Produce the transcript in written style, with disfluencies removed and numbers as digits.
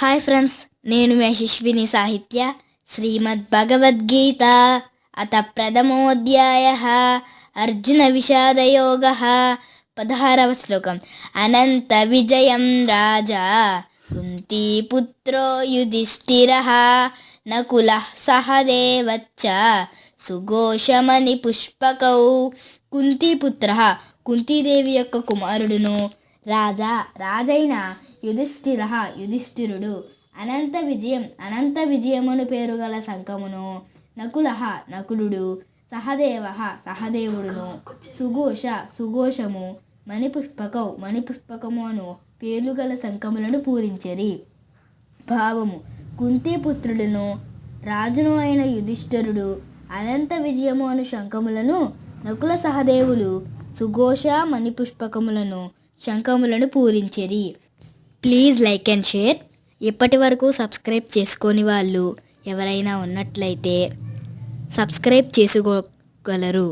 Hi friends, నేను మీ యశస్విని. సాహిత్య శ్రీమద్భగవద్గీత అత ప్రథమోధ్యాయ అర్జున విషాదయోగ 16వ శ్లోకం. అనంత విజయం రాజా కుంతీపుత్రో యుధిష్ఠిరః నకుల సహదేవచ్చ సుఘోషమణి పుష్పకౌ. కుంతీపుత్ర, కుంతీదేవి యొక్క కుమారుడును, రాజైన యుధిష్ఠిరుడు. అనంత విజయమును పేరు గల శంఖమును, నకులుడు, సహదేవుడును, సుఘోషము, మణిపుష్పకము అను పేర్లు గల శంఖములను పూరించిరి. భావము: కుంతీపుత్రుడును రాజును అయిన యుధిష్ఠిరుడు అనంత విజయము అను శంఖములను, నకుల సహదేవులు సుఘోష మణిపుష్పకములను శంఖములను పూరించిరి. Please like and share. ఇప్పటి వరకు సబ్స్క్రైబ్ చేసుకోని వాళ్ళు ఎవరైనా ఉన్నట్లయితే సబ్స్క్రైబ్ చేసుకోగలరు.